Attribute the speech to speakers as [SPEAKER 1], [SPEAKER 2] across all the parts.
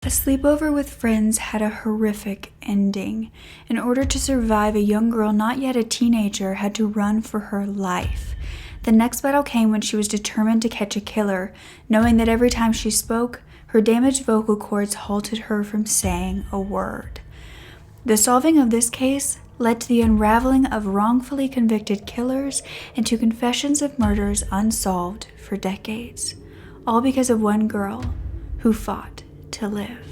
[SPEAKER 1] A sleepover with friends had a horrific ending. In order to survive, a young girl, not yet a teenager, had to run for her life. The next battle came when she was determined to catch a killer, knowing that every time she spoke, her damaged vocal cords halted her from saying a word. The solving of this case led to the unraveling of wrongfully convicted killers and to confessions of murders unsolved for decades, all because of one girl who fought to live.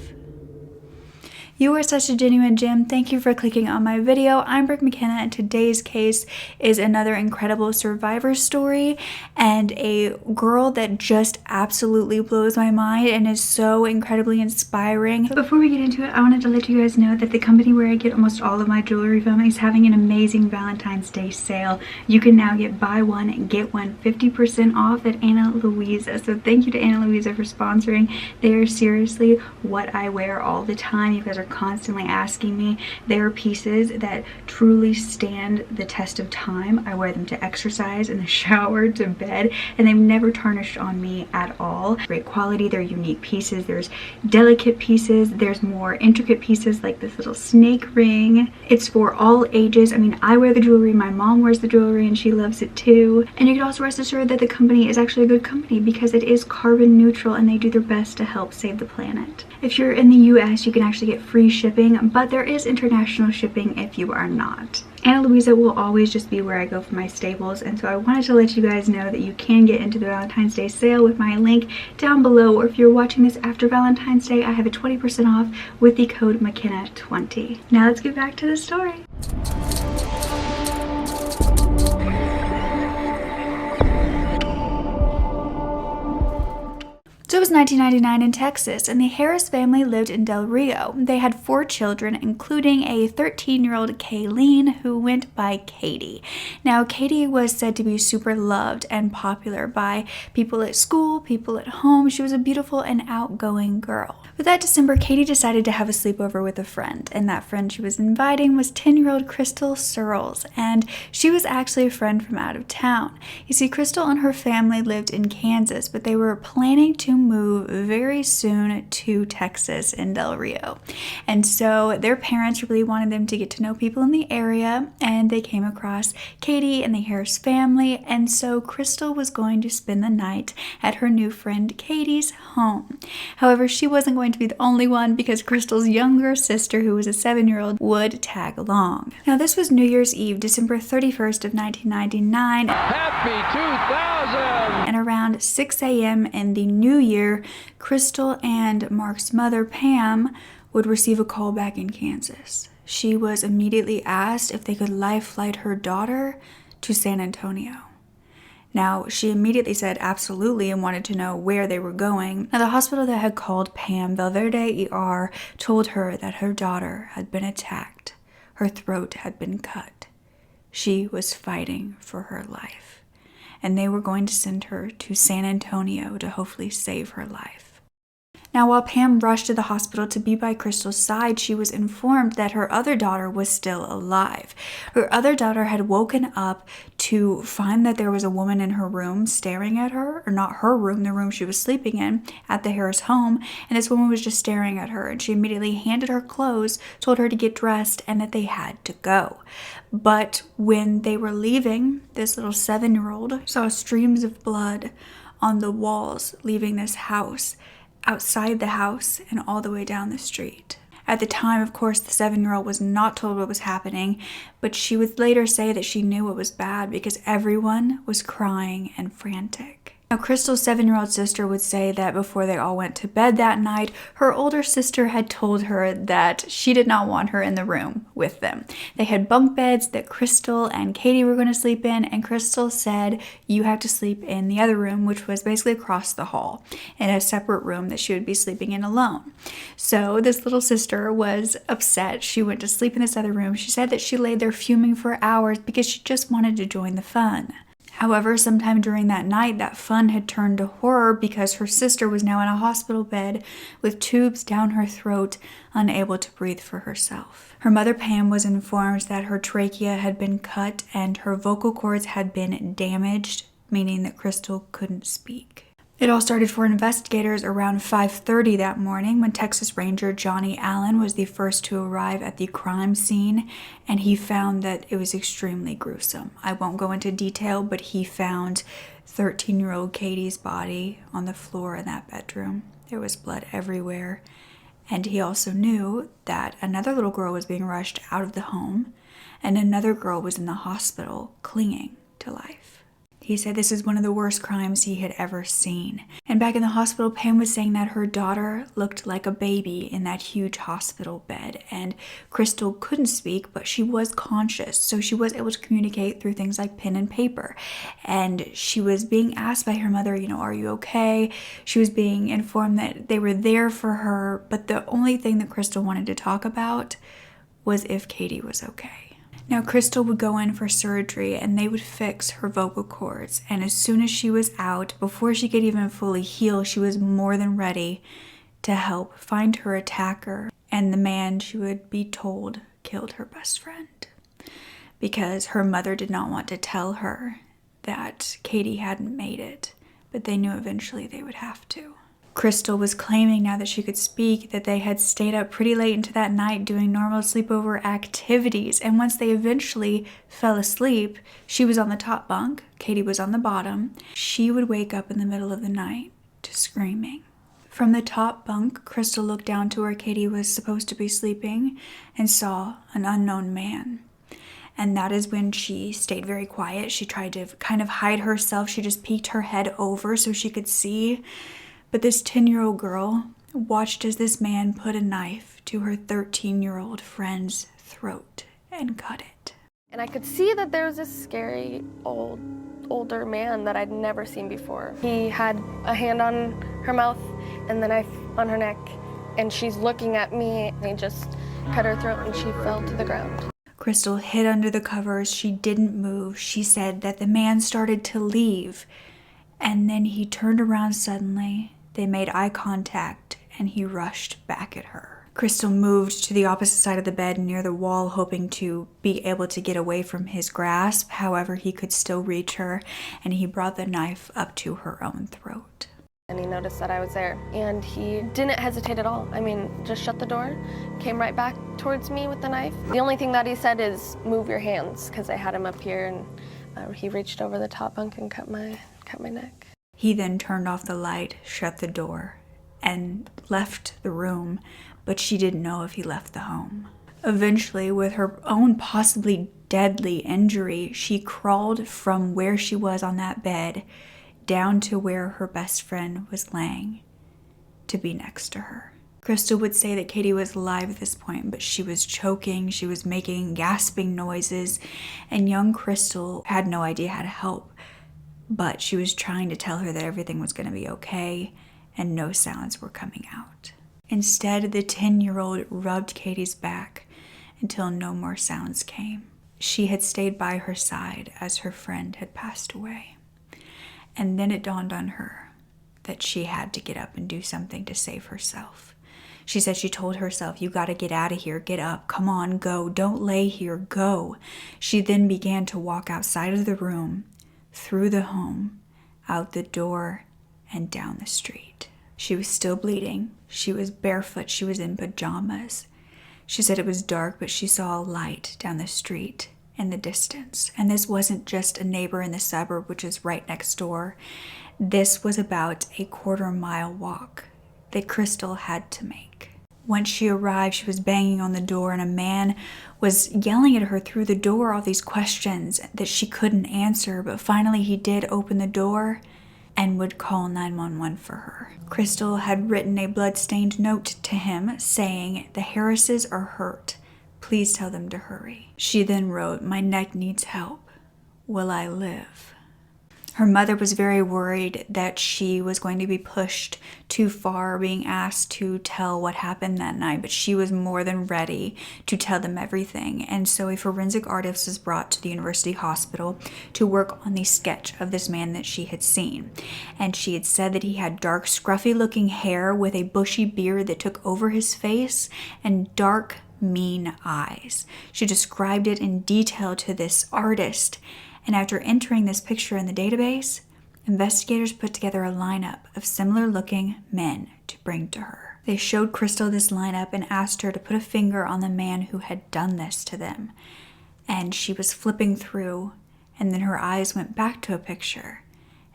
[SPEAKER 1] You are such a genuine gem. Thank you for clicking on my video. I'm Brooke Makenna, and today's case is another incredible survivor story and a girl that just absolutely blows my mind and is so incredibly inspiring. But before we get into it, I wanted to let you guys know that the company where I get almost all of my jewelry from is having an amazing Valentine's Day sale. You can now get buy one and get one 50% off at Ana Luisa. So thank you to Ana Luisa for sponsoring. They are seriously what I wear all the time. You guys are constantly asking me. They are pieces that truly stand the test of time. I wear them to exercise, in the shower, to bed, and they've never tarnished on me at all. Great quality. They're unique pieces. There's delicate pieces. There's more intricate pieces like this little snake ring. It's for all ages. I mean, I wear the jewelry, my mom wears the jewelry, and she loves it too. And you can also rest assured that the company is actually a good company because it is carbon neutral and they do their best to help save the planet. If you're in the US, you can actually get free shipping, but there is international shipping if you are not. Ana Luisa will always just be where I go for my staples, and so I wanted to let you guys know that you can get into the Valentine's Day sale with my link down below, or if you're watching this after Valentine's Day, I have a 20% off with the code McKenna20. Now let's get back to the story. So it was 1999 in Texas, and the Harris family lived in Del Rio. They had 4 children, including a 13-year-old Kayleen, who went by Katie. Now, Katie was said to be super loved and popular by people at school, people at home. She was a beautiful and outgoing girl. But that December, Katie decided to have a sleepover with a friend, and that friend she was inviting was 10-year-old Krystal Surles, and she was actually a friend from out of town. You see, Krystal and her family lived in Kansas, but they were planning to move very soon to Texas in Del Rio. And so their parents really wanted them to get to know people in the area, and they came across Katie and the Harris family, and so Krystal was going to spend the night at her new friend Katie's home. However, she wasn't going to be the only one because Krystal's younger sister, who was a 7-year-old, would tag along. Now, this was New Year's Eve, December 31st of 1999.
[SPEAKER 2] Happy 2000!
[SPEAKER 1] And around 6 a.m. in the new year, Krystal and Mark's mother, Pam, would receive a call back in Kansas. She was immediately asked if they could life flight her daughter to San Antonio. Now, she immediately said absolutely and wanted to know where they were going. Now, the hospital that had called Pam, Valverde ER, told her that her daughter had been attacked. Her throat had been cut. She was fighting for her life, and they were going to send her to San Antonio to hopefully save her life. Now, while Pam rushed to the hospital to be by Krystal's side, she was informed that her other daughter was still alive. Her other daughter had woken up to find that there was a woman in her room staring at her, or not her room, the room she was sleeping in at the Harris home, and this woman was just staring at her, and she immediately handed her clothes, told her to get dressed, and that they had to go. But when they were leaving, this little 7-year-old saw streams of blood on the walls leaving this house, outside the house, and all the way down the street. At the time, of course, the 7-year-old was not told what was happening, but she would later say that she knew it was bad because everyone was crying and frantic. Now, Krystal's 7-year-old sister would say that before they all went to bed that night, her older sister had told her that she did not want her in the room with them. They had bunk beds that Krystal and Katie were going to sleep in, and Krystal said, "You have to sleep in the other room," which was basically across the hall, in a separate room that she would be sleeping in alone. So this little sister was upset. She went to sleep in this other room. She said that she laid there fuming for hours because she just wanted to join the fun. However, sometime during that night, that fun had turned to horror because her sister was now in a hospital bed with tubes down her throat, unable to breathe for herself. Her mother, Pam, was informed that her trachea had been cut and her vocal cords had been damaged, meaning that Krystal couldn't speak. It all started for investigators around 5:30 that morning when Texas Ranger Johnny Allen was the first to arrive at the crime scene, and he found that it was extremely gruesome. I won't go into detail, but he found 13-year-old Katie's body on the floor in that bedroom. There was blood everywhere, and he also knew that another little girl was being rushed out of the home, and another girl was in the hospital clinging to life. He said this is one of the worst crimes he had ever seen. And back in the hospital, Pam was saying that her daughter looked like a baby in that huge hospital bed. And Krystal couldn't speak, but she was conscious. So she was able to communicate through things like pen and paper. And she was being asked by her mother, are you okay? She was being informed that they were there for her. But the only thing that Krystal wanted to talk about was if Katie was okay. Now, Krystal would go in for surgery and they would fix her vocal cords. And as soon as she was out, before she could even fully heal, she was more than ready to help find her attacker and the man she would be told killed her best friend. Because her mother did not want to tell her that Katie hadn't made it, but they knew eventually they would have to. Krystal was claiming now that she could speak that they had stayed up pretty late into that night doing normal sleepover activities, and once they eventually fell asleep, she was on the top bunk, Katie was on the bottom. She would wake up in the middle of the night to screaming. From the top bunk, Krystal looked down to where Katie was supposed to be sleeping and saw an unknown man. And that is when she stayed very quiet. She tried to kind of hide herself. She just peeked her head over so she could see. But this 10-year-old girl watched as this man put a knife to her 13-year-old friend's throat and cut it.
[SPEAKER 3] And I could see that there was this scary older man that I'd never seen before. He had a hand on her mouth and the knife on her neck, and she's looking at me, and he just cut her throat and she fell to the ground.
[SPEAKER 1] Krystal hid under the covers. She didn't move. She said that the man started to leave, and then he turned around suddenly. They made eye contact, and he rushed back at her. Krystal moved to the opposite side of the bed near the wall, hoping to be able to get away from his grasp. However, he could still reach her, and he brought the knife up to her own throat.
[SPEAKER 3] And he noticed that I was there, and he didn't hesitate at all. Just shut the door, came right back towards me with the knife. The only thing that he said is, move your hands, because I had him up here, and he reached over the top bunk and cut my neck.
[SPEAKER 1] He then turned off the light, shut the door, and left the room, but she didn't know if he left the home. Eventually, with her own possibly deadly injury, she crawled from where she was on that bed down to where her best friend was laying to be next to her. Krystal would say that Katie was alive at this point, but she was choking, she was making gasping noises, and young Krystal had no idea how to help. But she was trying to tell her that everything was going to be okay and no sounds were coming out. Instead, the 10-year-old rubbed Katie's back until no more sounds came. She had stayed by her side as her friend had passed away. And then it dawned on her that she had to get up and do something to save herself. She said she told herself, you got to get out of here, get up, come on, go, don't lay here, go. She then began to walk outside of the room, through the home, out the door, and down the street. She was still bleeding. She was barefoot. She was in pajamas. She said it was dark, but she saw a light down the street in the distance. And this wasn't just a neighbor in the suburb, which is right next door. This was about a quarter-mile walk that Krystal had to make. Once she arrived, she was banging on the door, and a man was yelling at her through the door all these questions that she couldn't answer, but finally he did open the door and would call 911 for her. Krystal had written a blood-stained note to him saying, the Harrises are hurt. Please tell them to hurry. She then wrote, my neck needs help. Will I live? Her mother was very worried that she was going to be pushed too far, being asked to tell what happened that night, but she was more than ready to tell them everything. And so a forensic artist was brought to the university hospital to work on the sketch of this man that she had seen. And she had said that he had dark, scruffy-looking hair with a bushy beard that took over his face and dark, mean eyes. She described it in detail to this artist. And after entering this picture in the database, investigators put together a lineup of similar-looking men to bring to her. They showed Krystal this lineup and asked her to put a finger on the man who had done this to them. And she was flipping through, and then her eyes went back to a picture,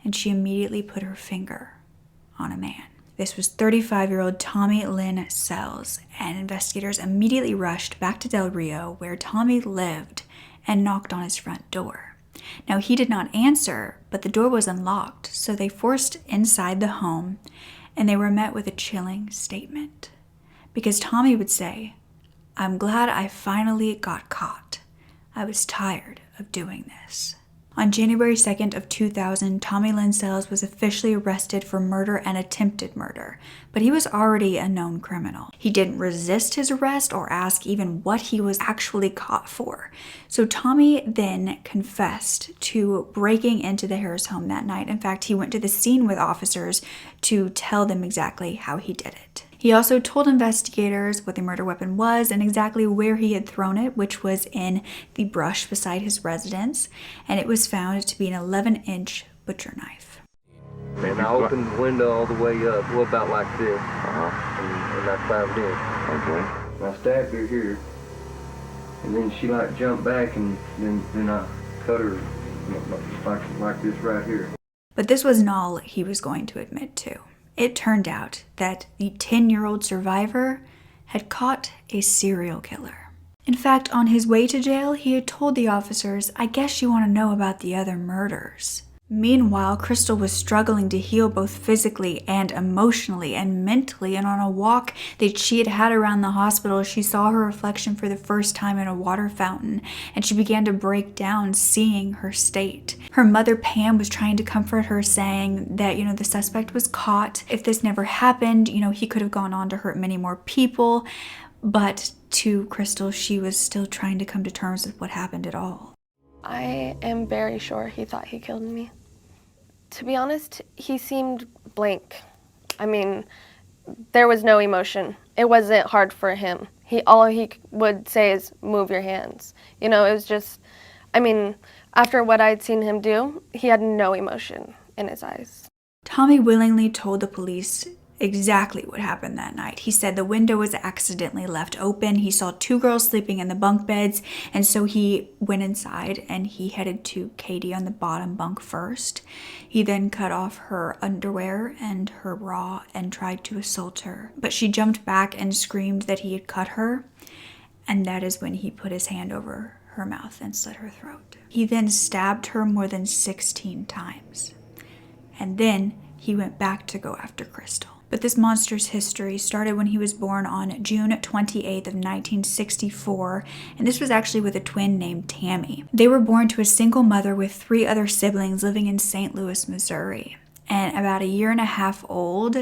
[SPEAKER 1] and she immediately put her finger on a man. This was 35-year-old Tommy Lynn Sells, and investigators immediately rushed back to Del Rio, where Tommy lived, and knocked on his front door. Now, he did not answer, but the door was unlocked, so they forced inside the home, and they were met with a chilling statement. Because Tommy would say, "I'm glad I finally got caught. I was tired of doing this." On January 2nd of 2000, Tommy Lynn Sells was officially arrested for murder and attempted murder, but he was already a known criminal. He didn't resist his arrest or ask even what he was actually caught for. So Tommy then confessed to breaking into the Harris home that night. In fact, he went to the scene with officers to tell them exactly how he did it. He also told investigators what the murder weapon was and exactly where he had thrown it, which was in the brush beside his residence, and it was found to be an 11-inch butcher knife.
[SPEAKER 4] And I opened the window all the way up, well, about like this, and I climbed in. Okay. And I stabbed her here, and then she like jumped back, and then I cut her like this right here.
[SPEAKER 1] But this wasn't all he was going to admit to. It turned out that the 10-year-old survivor had caught a serial killer. In fact, on his way to jail, he had told the officers, "I guess you want to know about the other murders." Meanwhile, Krystal was struggling to heal both physically and emotionally and mentally, and on a walk that she had had around the hospital, she saw her reflection for the first time in a water fountain, and she began to break down seeing her state. Her mother, Pam, was trying to comfort her, saying that, the suspect was caught. If this never happened, he could have gone on to hurt many more people. But to Krystal, she was still trying to come to terms with what happened at all.
[SPEAKER 3] I am very sure he thought he killed me. To be honest, he seemed blank. I mean, there was no emotion. It wasn't hard for him. All he would say is, "Move your hands." It was just, after what I'd seen him do, he had no emotion in his eyes.
[SPEAKER 1] Tommy willingly told the police exactly what happened that night. He said the window was accidentally left open. He saw 2 girls sleeping in the bunk beds, and so he went inside and he headed to Katie on the bottom bunk first. He then cut off her underwear and her bra and tried to assault her, but she jumped back and screamed that he had cut her, and that is when he put his hand over her mouth and slit her throat. He then stabbed her more than 16 times, and then he went back to go after Krystal. But this monster's history started when he was born on June 28th of 1964, and this was actually with a twin named Tammy. They were born to a single mother with 3 other siblings living in St. Louis, Missouri. And about a year and a half old,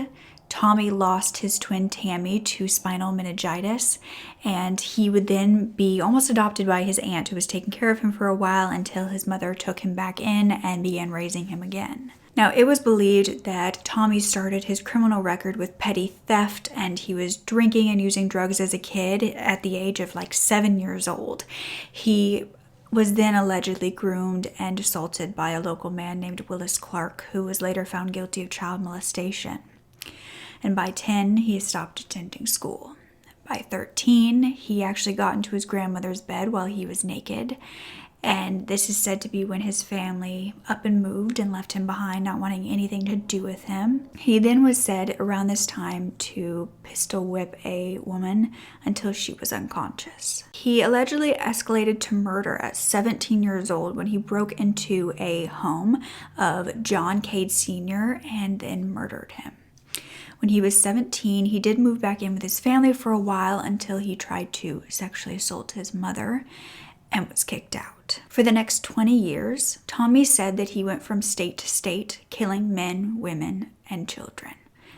[SPEAKER 1] Tommy lost his twin Tammy to spinal meningitis, and he would then be almost adopted by his aunt, who was taking care of him for a while until his mother took him back in and began raising him again. Now, it was believed that Tommy started his criminal record with petty theft, and he was drinking and using drugs as a kid at the age of 7 years old. He was then allegedly groomed and assaulted by a local man named Willis Clark, who was later found guilty of child molestation. And by 10, he stopped attending school. By 13, he actually got into his grandmother's bed while he was naked. And this is said to be when his family up and moved and left him behind, not wanting anything to do with him. He then was said around this time to pistol whip a woman until she was unconscious. He allegedly escalated to murder at 17 years old when he broke into a home of John Cade Sr. and then murdered him. When he was 17, he did move back in with his family for a while until he tried to sexually assault his mother and was kicked out. For the next 20 years, Tommy said that he went from state to state, killing men, women, and children.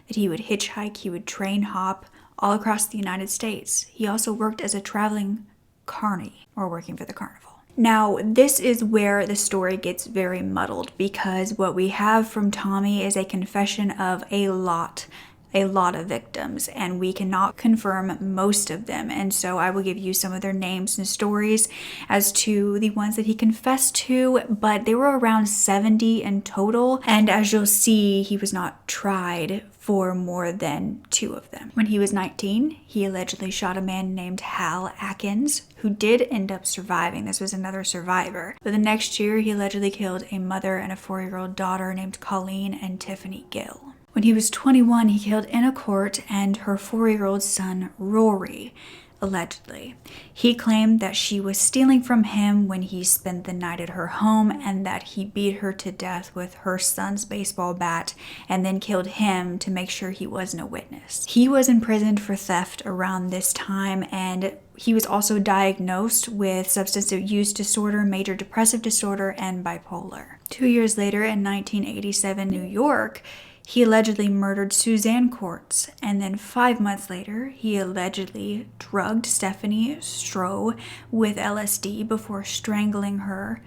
[SPEAKER 1] That he would hitchhike, he would train hop all across the United States. He also worked as a traveling carny, or working for the carnival. Now, this is where the story gets very muddled, because what we have from Tommy is a confession of a lot a lot of victims, and we cannot confirm most of them. And so I will give you some of their names and stories as to the ones that he confessed to, but there were around 70 in total. And as you'll see, he was not tried for more than 2 of them. When he was 19, he allegedly shot a man named Hal Atkins, who did end up surviving. This was another survivor. But the next year, he allegedly killed a mother and a 4-year-old daughter named Colleen and Tiffany Gill. When he was 21, he killed Anna Court and her 4-year-old son, Rory, allegedly. He claimed that she was stealing from him when he spent the night at her home, and that he beat her to death with her son's baseball bat and then killed him to make sure he wasn't a witness. He was imprisoned for theft around this time, and he was also diagnosed with substance use disorder, major depressive disorder, and bipolar. 2 years later, in 1987, New York, he allegedly murdered Suzanne Courts, and then 5 months later, he allegedly drugged Stephanie Stroh with LSD before strangling her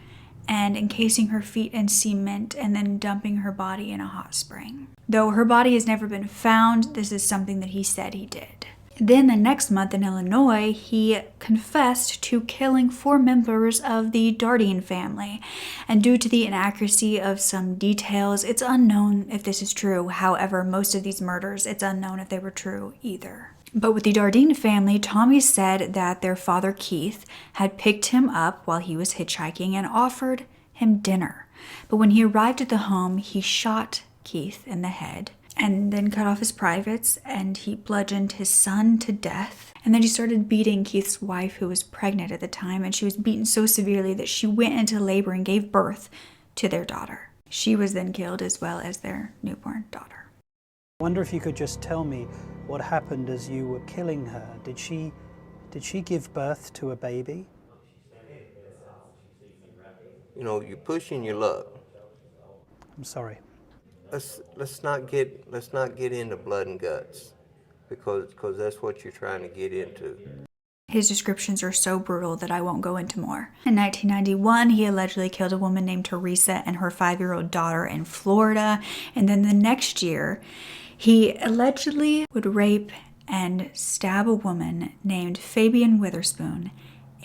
[SPEAKER 1] and encasing her feet in cement and then dumping her body in a hot spring. Though her body has never been found, this is something that he said he did. Then the next month in Illinois, he confessed to killing 4 members of the Dardine family. And due to the inaccuracy of some details, it's unknown if this is true. However, most of these murders, it's unknown if they were true either. But with the Dardine family, Tommy said that their father Keith had picked him up while he was hitchhiking and offered him dinner. But when he arrived at the home, he shot Keith in the head and then cut off his privates, and he bludgeoned his son to death. And then he started beating Keith's wife, who was pregnant at the time, and she was beaten so severely that she went into labor and gave birth to their daughter. She was then killed, as well as their newborn daughter.
[SPEAKER 5] I wonder if you could just tell me what happened as you were killing her. Did she give birth to a baby?
[SPEAKER 6] You know, you're pushing your luck.
[SPEAKER 5] I'm sorry.
[SPEAKER 6] Let's not get into blood and guts, because that's what you're trying to get into.
[SPEAKER 1] His descriptions are so brutal that I won't go into more. In 1991, he allegedly killed a woman named Teresa and her 5-year-old daughter in Florida. And then the next year, he allegedly would rape and stab a woman named Fabian Witherspoon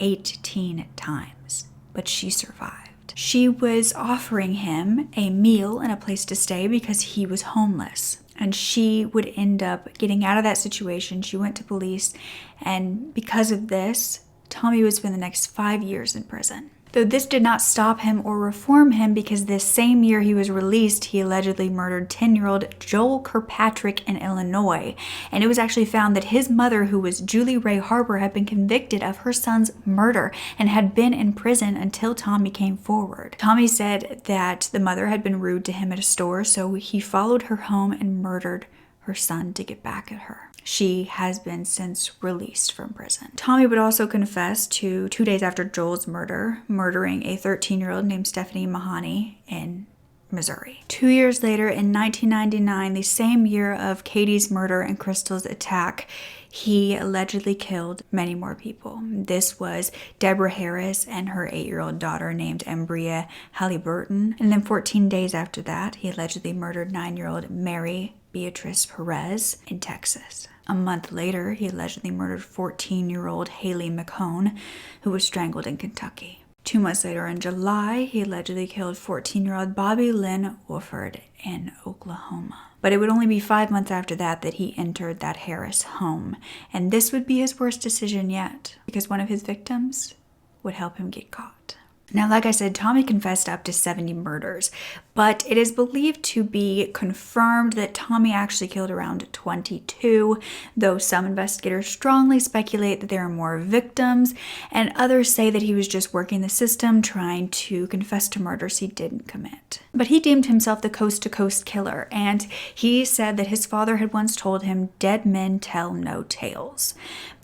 [SPEAKER 1] 18 times, but she survived. She was offering him a meal and a place to stay because he was homeless. And she would end up getting out of that situation. She went to police, and because of this, Tommy would spend the next 5 years in prison. Though this did not stop him or reform him, because this same year he was released, he allegedly murdered 10-year-old Joel Kirkpatrick in Illinois. And it was actually found that his mother, who was Julie Ray Harper, had been convicted of her son's murder and had been in prison until Tommy came forward. Tommy said that the mother had been rude to him at a store, so he followed her home and murdered her son to get back at her. She has been since released from prison. Tommy would also confess to 2 days after Joel's murder, murdering a 13-year-old named Stephanie Mahoney in Missouri. 2 years later, in 1999, the same year of Katie's murder and Krystal's attack, he allegedly killed many more people. This was Deborah Harris and her 8-year-old daughter named Embria Halliburton. And then 14 days after that, he allegedly murdered 9-year-old Mary Beatrice Perez in Texas. A month later, he allegedly murdered 14-year-old Haley McCone, who was strangled in Kentucky. 2 months later, in July, he allegedly killed 14-year-old Bobby Lynn Wolford in Oklahoma. But it would only be 5 months after that he entered that Harris home. And this would be his worst decision yet, because one of his victims would help him get caught. Now, like I said, Tommy confessed up to 70 murders, but it is believed to be confirmed that Tommy actually killed around 22, though some investigators strongly speculate that there are more victims, and others say that he was just working the system, trying to confess to murders he didn't commit. But he deemed himself the coast-to-coast killer, and he said that his father had once told him, "Dead men tell no tales."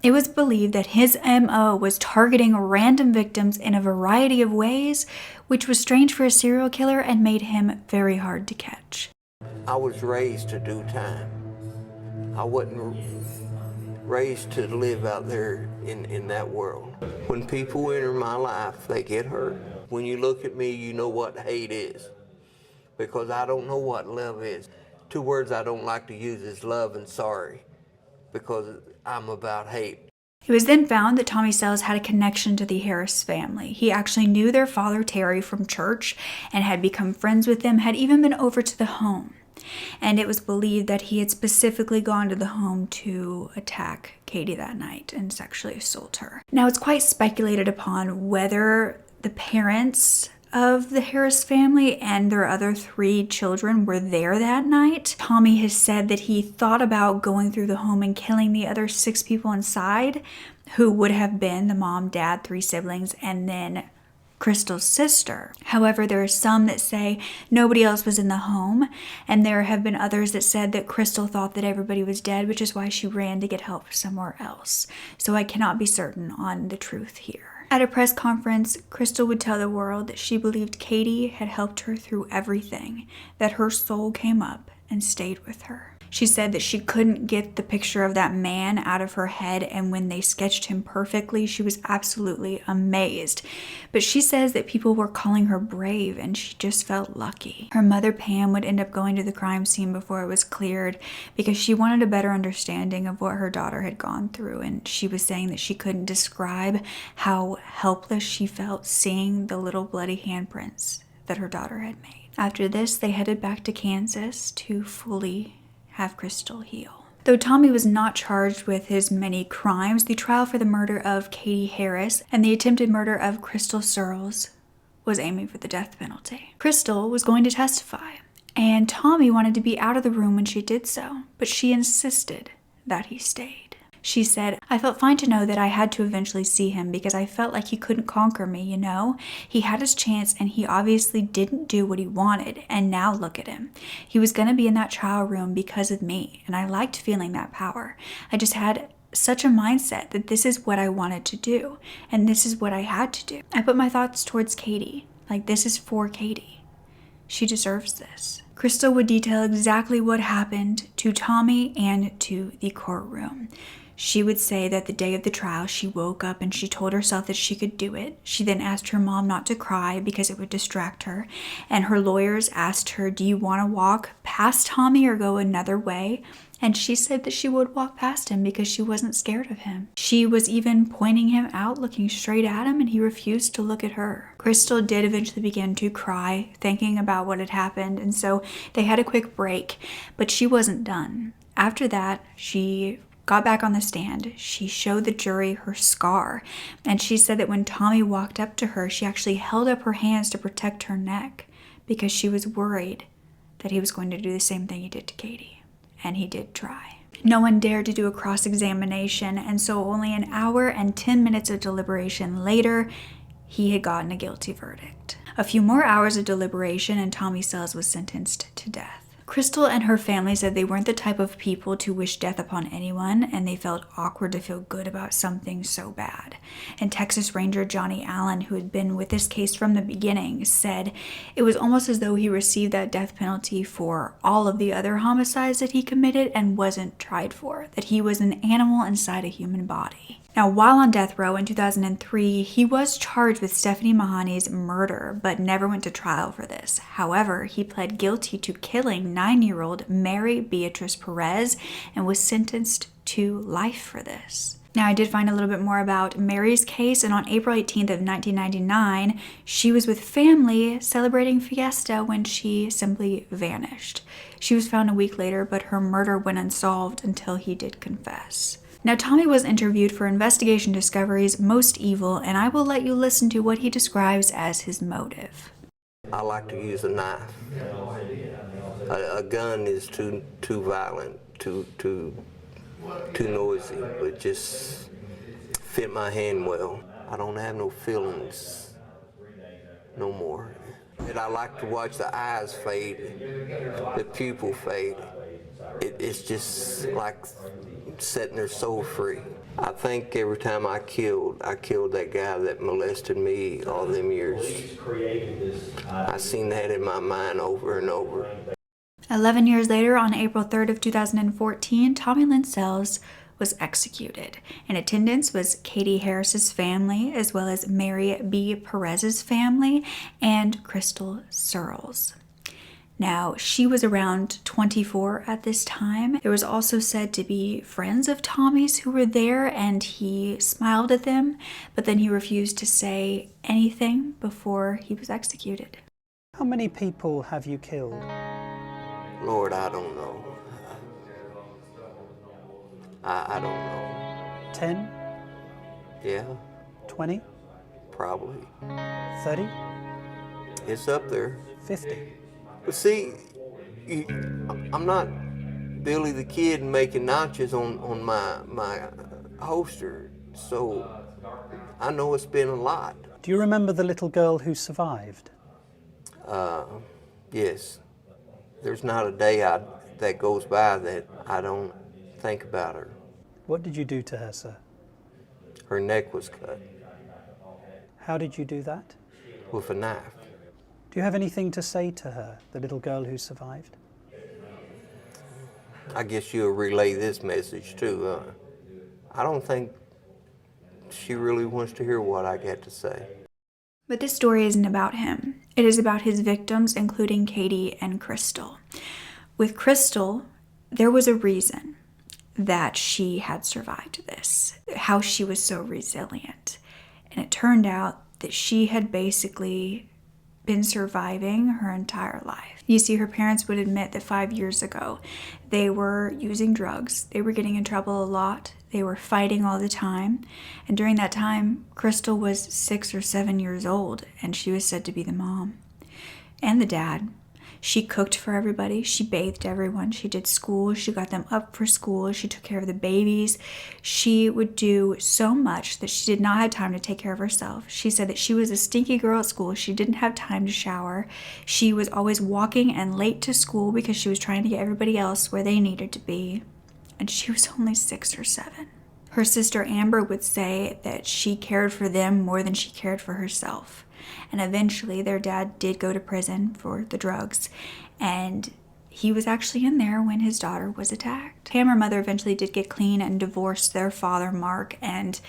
[SPEAKER 1] It was believed that his MO was targeting random victims in a variety of ways, which was strange for a serial killer and made him very hard to catch.
[SPEAKER 6] I was raised to do time. I wasn't raised to live out there in that world. When people enter my life, they get hurt. When you look at me, you know what hate is, because I don't know what love is. Two words I don't like to use is love and sorry, because I'm about hate.
[SPEAKER 1] It was then found that Tommy Sells had a connection to the Harris family. He actually knew their father, Terry, from church and had become friends with them, had even been over to the home. And it was believed that he had specifically gone to the home to attack Katie that night and sexually assault her. Now, it's quite speculated upon whether the parents of the Harris family and their other 3 children were there that night. Tommy has said that he thought about going through the home and killing the other 6 people inside, who would have been the mom, dad, 3 siblings, and then Krystal's sister. However, there are some that say nobody else was in the home, and there have been others that said that Krystal thought that everybody was dead, which is why she ran to get help somewhere else. So I cannot be certain on the truth here. At a press conference, Krystal would tell the world that she believed Katie had helped her through everything, that her soul came up and stayed with her. She said that she couldn't get the picture of that man out of her head, and when they sketched him perfectly, she was absolutely amazed. But she says that people were calling her brave, and she just felt lucky. Her mother, Pam, would end up going to the crime scene before it was cleared because she wanted a better understanding of what her daughter had gone through, and she was saying that she couldn't describe how helpless she felt seeing the little bloody handprints that her daughter had made. After this, they headed back to Kansas to fully have Krystal heal. Though Tommy was not charged with his many crimes, the trial for the murder of Katie Harris and the attempted murder of Krystal Surles was aiming for the death penalty. Krystal was going to testify, and Tommy wanted to be out of the room when she did so, but she insisted that he stayed. She said, "I felt fine to know that I had to eventually see him because I felt like he couldn't conquer me, you know? He had his chance and he obviously didn't do what he wanted, and now look at him. He was going to be in that trial room because of me, and I liked feeling that power. I just had such a mindset that this is what I wanted to do, and this is what I had to do. I put my thoughts towards Katie, like this is for Katie. She deserves this." Krystal would detail exactly what happened to Tommy and to the courtroom. She would say that the day of the trial, she woke up and she told herself that she could do it. She then asked her mom not to cry because it would distract her. And her lawyers asked her, "Do you want to walk past Tommy or go another way?" And she said that she would walk past him because she wasn't scared of him. She was even pointing him out, looking straight at him, and he refused to look at her. Krystal did eventually begin to cry, thinking about what had happened, and so they had a quick break, but she wasn't done. After that, she got back on the stand. She showed the jury her scar, and she said that when Tommy walked up to her, she actually held up her hands to protect her neck because she was worried that he was going to do the same thing he did to Katie, and he did try. No one dared to do a cross-examination, and so only an hour and 10 minutes of deliberation later, he had gotten a guilty verdict. A few more hours of deliberation, and Tommy Sells was sentenced to death. Krystal and her family said they weren't the type of people to wish death upon anyone, and they felt awkward to feel good about something so bad. And Texas Ranger Johnny Allen, who had been with this case from the beginning, said it was almost as though he received that death penalty for all of the other homicides that he committed and wasn't tried for, that he was an animal inside a human body. Now, while on death row in 2003, he was charged with Stephanie Mahoney's murder, but never went to trial for this. However, he pled guilty to killing 9-year-old Mary Beatrice Perez and was sentenced to life for this. Now, I did find a little bit more about Mary's case, and on April 18th of 1999, she was with family celebrating Fiesta when she simply vanished. She was found a week later, but her murder went unsolved until he did confess. Now, Tommy was interviewed for Investigation Discovery's Most Evil, and I will let you listen to what he describes as his motive.
[SPEAKER 6] I like to use a knife. A gun is too violent, too noisy, but just fit my hand well. I don't have no feelings no more. And I like to watch the eyes fade, the pupil fade. It's just like setting their soul free. I think every time I killed that guy that molested me all them years. I seen that in my mind over and over.
[SPEAKER 1] 11 years later, on April 3rd of 2014, Tommy Lynn Sells was executed. In attendance was Katie Harris's family, as well as Mary B. Perez's family, and Krystal Surles. Now, she was around 24 at this time. There was also said to be friends of Tommy's who were there, and he smiled at them, but then he refused to say anything before he was executed.
[SPEAKER 5] How many people have you killed?
[SPEAKER 6] Lord, I don't know. I don't know.
[SPEAKER 5] 10?
[SPEAKER 6] Yeah,
[SPEAKER 5] 20?
[SPEAKER 6] probably.
[SPEAKER 5] 30?
[SPEAKER 6] It's up there.
[SPEAKER 5] 50?
[SPEAKER 6] But see, I'm not Billy the Kid making notches on my holster, so I know it's been a lot.
[SPEAKER 5] Do you remember the little girl who survived?
[SPEAKER 6] Yes. There's not a day that goes by that I don't think about her.
[SPEAKER 5] What did you do to her, sir?
[SPEAKER 6] Her neck was cut
[SPEAKER 5] How did you do that?
[SPEAKER 6] with a knife.
[SPEAKER 5] Do you have anything to say to her, the little girl who survived?
[SPEAKER 6] I guess you'll relay this message too. I don't think she really wants to hear what I got to say.
[SPEAKER 1] But this story isn't about him. It is about his victims, including Katie and Krystal. With Krystal, there was a reason that she had survived this, how she was so resilient. And it turned out that she had basically been surviving her entire life. You see, her parents would admit that 5 years ago, they were using drugs. They were getting in trouble a lot. They were fighting all the time. And during that time, Krystal was 6 or 7 years old, and she was said to be the mom and the dad. She cooked for everybody. She bathed everyone. She did school. She got them up for school. She took care of the babies. She would do so much that she did not have time to take care of herself. She said that she was a stinky girl at school. She didn't have time to shower. She was always walking and late to school because she was trying to get everybody else where they needed to be. And she was only 6 or 7. Her sister Amber would say that she cared for them more than she cared for herself. And eventually their dad did go to prison for the drugs, and he was actually in there when his daughter was attacked. Pam, her mother, eventually did get clean and divorced their father, Mark, and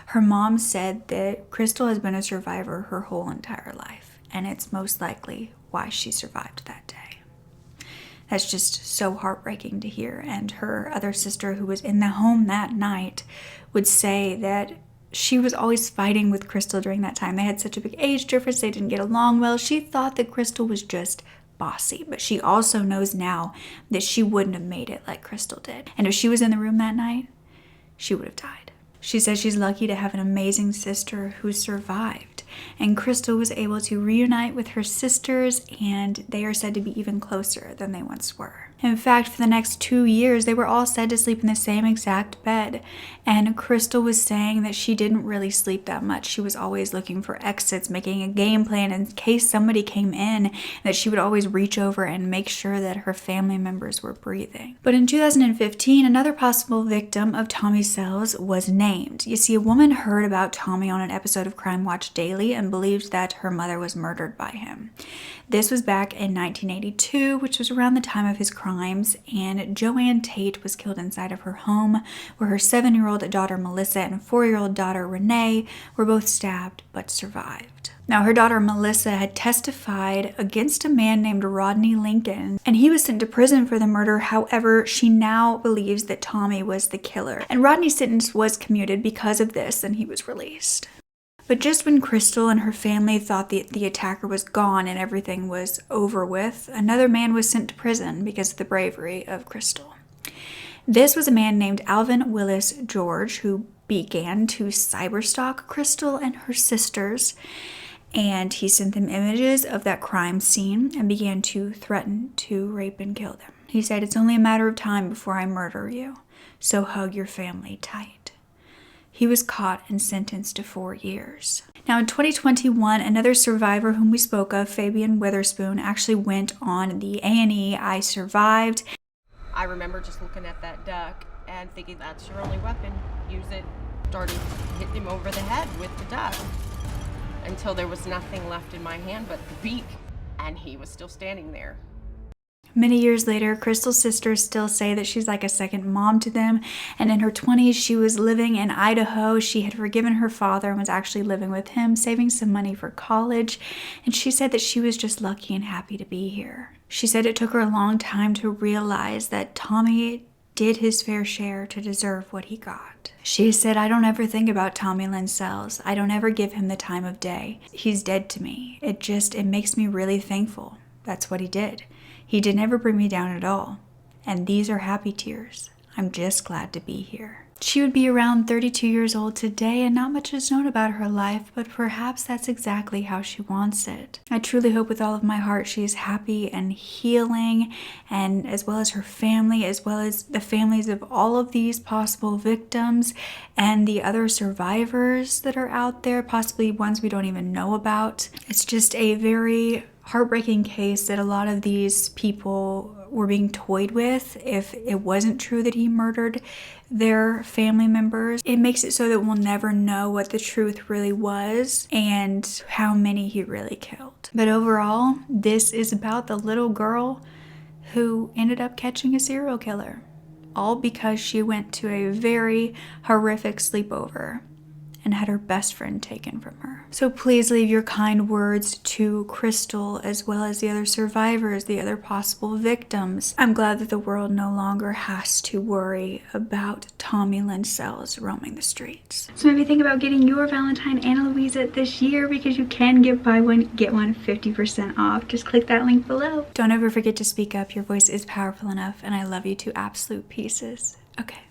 [SPEAKER 1] her mom said that Krystal has been a survivor her whole entire life, and it's most likely why she survived that day. That's just so heartbreaking to hear. And her other sister, who was in the home that night, would say that she was always fighting with Krystal during that time. They had such a big age difference. They didn't get along well. She thought that Krystal was just bossy, but she also knows now that she wouldn't have made it like Krystal did. And if she was in the room that night, she would have died. She says she's lucky to have an amazing sister who survived. And Krystal was able to reunite with her sisters, and they are said to be even closer than they once were. In fact, for the next 2 years, they were all said to sleep in the same exact bed. And Krystal was saying that she didn't really sleep that much. She was always looking for exits, making a game plan in case somebody came in, that she would always reach over and make sure that her family members were breathing. But in 2015, another possible victim of Tommy Sells was named. You see, a woman heard about Tommy on an episode of Crime Watch Daily and believed that her mother was murdered by him. This was back in 1982, which was around the time of his crimes, and Joanne Tate was killed inside of her home, where her 7-year-old daughter Melissa and 4-year-old daughter Renee were both stabbed but survived. Now, her daughter Melissa had testified against a man named Rodney Lincoln, and he was sent to prison for the murder. However, she now believes that Tommy was the killer. And Rodney's sentence was commuted because of this, and he was released. But just when Krystal and her family thought the attacker was gone and everything was over with, another man was sent to prison because of the bravery of Krystal. This was a man named Alvin Willis George, who began to cyberstalk Krystal and her sisters, and he sent them images of that crime scene and began to threaten to rape and kill them. He said, "It's only a matter of time before I murder you, so hug your family tight." He was caught and sentenced to 4 years. Now in 2021, another survivor whom we spoke of, Fabian Witherspoon, actually went on the A&E I Survived.
[SPEAKER 7] I remember just looking at that duck and thinking, that's your only weapon, use it. Started hitting him over the head with the duck until there was nothing left in my hand but the beak, and he was still standing there.
[SPEAKER 1] Many years later, Krystal's sisters still say that she's like a second mom to them, and in her 20s she was living in Idaho. She had forgiven her father and was actually living with him, saving some money for college, and she said that she was just lucky and happy to be here. She said it took her a long time to realize that Tommy did his fair share to deserve what he got. She said, I don't ever think about Tommy Lynn Sells. I don't ever give him the time of day. He's dead to me. It makes me really thankful. That's what he did. He did never bring me down at all. And these are happy tears. I'm just glad to be here. She would be around 32 years old today, and not much is known about her life, but perhaps that's exactly how she wants it. I truly hope with all of my heart she is happy and healing, and as well as her family, as well as the families of all of these possible victims and the other survivors that are out there, possibly ones we don't even know about. It's just a very heartbreaking case that a lot of these people were being toyed with. If it wasn't true that he murdered their family members, it makes it so that we'll never know what the truth really was and how many he really killed. But overall, this is about the little girl who ended up catching a serial killer, all because she went to a very horrific sleepover and had her best friend taken from her. So please leave your kind words to Krystal, as well as the other survivors, the other possible victims. I'm glad that the world no longer has to worry about Tommy Lynn Sells roaming the streets. So maybe think about getting your Valentine Ana Luisa this year, because you can buy one, get one 50% off. Just click that link below. Don't ever forget to speak up. Your voice is powerful enough, and I love you to absolute pieces. Okay.